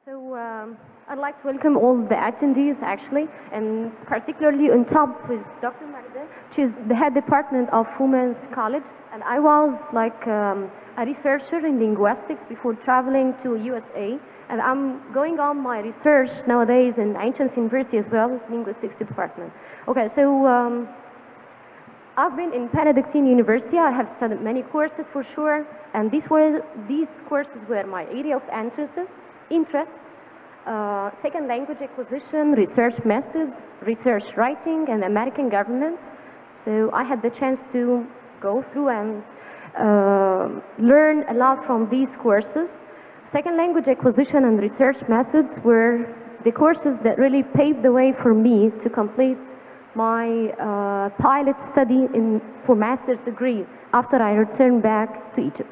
I'd like to welcome all the attendees, actually, and particularly on top with Dr. Magda. She's the head department of Women's College, and I was like a researcher in linguistics before traveling to USA, and I'm going on my research nowadays in Ancient University as well, linguistics department. Okay, so I've been in Benedictine University. I have studied many courses for sure, and these courses were my area of interests, second language acquisition, research methods, research writing, and American governments. So I had the chance to go through and learn a lot from these courses. Second language acquisition and research methods were the courses that really paved the way for me to complete my pilot study for master's degree after I returned back to Egypt.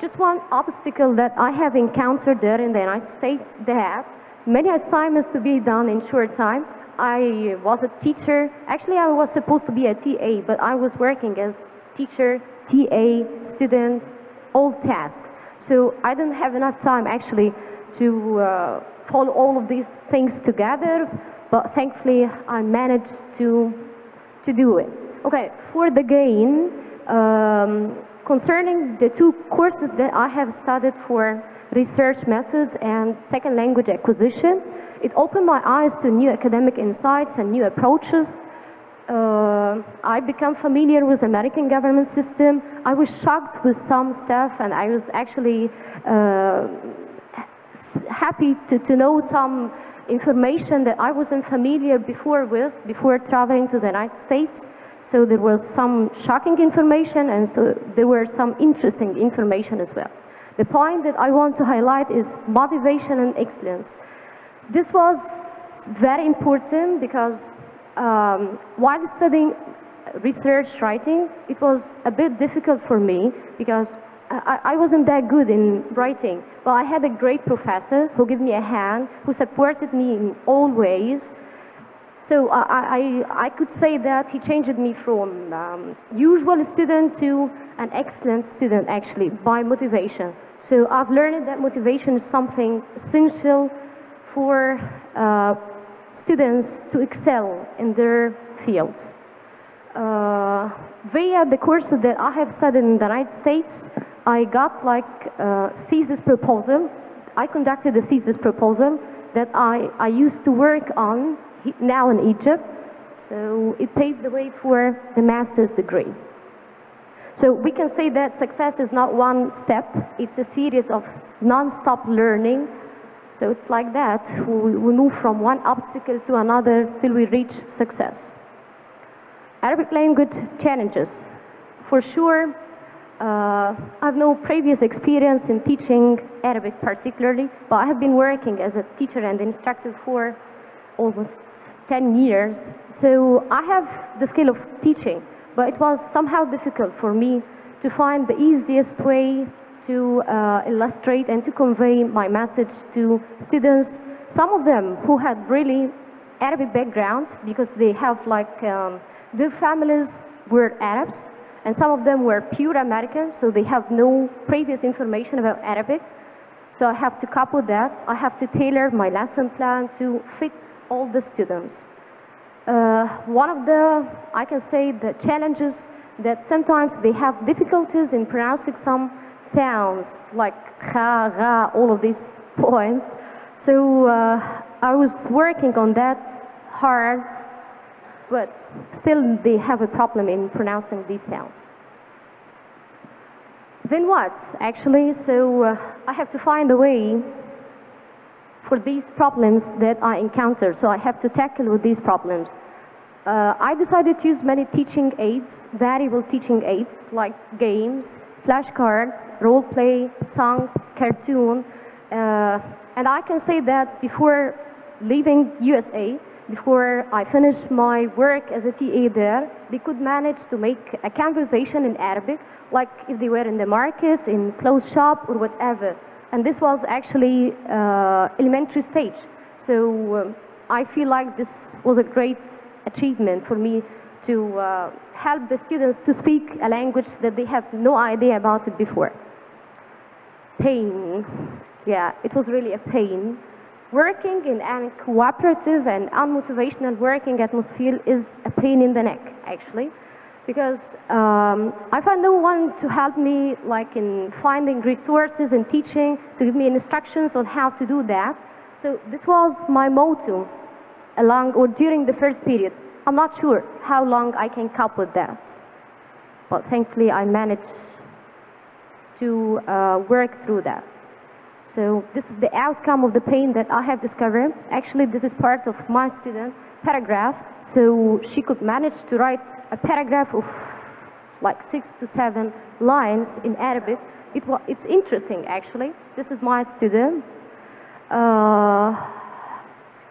Just one obstacle that I have encountered there in the United States, that many assignments to be done in short time. I was a teacher. Actually, I was supposed to be a TA, but I was working as teacher, TA, student, all tasks. So I didn't have enough time actually to follow all of these things together, but thankfully I managed to do it. Okay, for the gain, concerning the two courses that I have studied for research methods and second language acquisition, it opened my eyes to new academic insights and new approaches. I became familiar with the American government system. I was shocked with some stuff, and I was actually happy to know some information that I wasn't familiar before traveling to the United States. So there was some shocking information, and so there were some interesting information as well. The point that I want to highlight is motivation and excellence. This was very important because while studying research writing, it was a bit difficult for me because I wasn't that good in writing. But I had a great professor who gave me a hand, who supported me in all ways. So I could say that he changed me from usual student to an excellent student, actually, by motivation. So I've learned that motivation is something essential for students to excel in their fields. Via the courses that I have studied in the United States, I got like a thesis proposal. I conducted a thesis proposal that I used to work on now in Egypt, so it paved the way for the master's degree. So we can say that success is not one step, it's a series of non-stop learning. So it's like that, we move from one obstacle to another till we reach success. Arabic language challenges. For sure, I have no previous experience in teaching Arabic particularly, but I have been working as a teacher and instructor for almost 10 years. So I have the skill of teaching, but it was somehow difficult for me to find the easiest way to illustrate and to convey my message to students. Some of them who had really Arabic background because they have like, their families were Arabs, and some of them were pure Americans, so they have no previous information about Arabic. So I have to couple that. I have to tailor my lesson plan to fit all the students. One of the, I can say, the challenges that sometimes they have difficulties in pronouncing some sounds like kha, ra, all of these points. So I was working on that hard, but still they have a problem in pronouncing these sounds. Then what, actually? So I have to find a way for these problems that I encounter, so I have to tackle with these problems. I decided to use many teaching aids, variable teaching aids, like games, flashcards, role play, songs, cartoon, and I can say that before leaving USA, before I finished my work as a TA there, they could manage to make a conversation in Arabic, like if they were in the market, in clothes shop, or whatever. And this was actually elementary stage. So I feel like this was a great achievement for me to help the students to speak a language that they have no idea about it before. Pain. Yeah, it was really a pain. Working in a cooperative and unmotivational working atmosphere is a pain in the neck, actually, because I found no one to help me, like in finding resources and teaching, to give me instructions on how to do that. So this was my motto along or during the first period. I'm not sure how long I can cope with that, but thankfully I managed to work through that. So this is the outcome of the pain that I have discovered. Actually, this is part of my student paragraph. So she could manage to write a paragraph of like 6 to 7 lines in Arabic. It's interesting, actually. This is my student.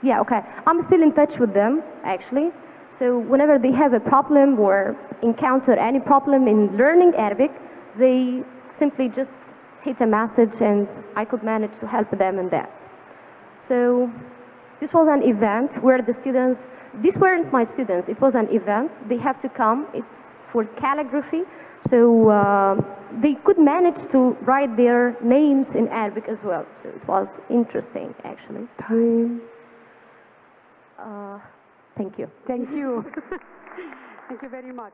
Yeah, okay. I'm still in touch with them, actually. So whenever they have a problem or encounter any problem in learning Arabic, they simply just hit a message and I could manage to help them in that. So this was an event where the students, these weren't my students, it was an event. They have to come, it's for calligraphy. So they could manage to write their names in Arabic as well. So it was interesting, actually. Time. Thank you. Thank you. Thank you very much.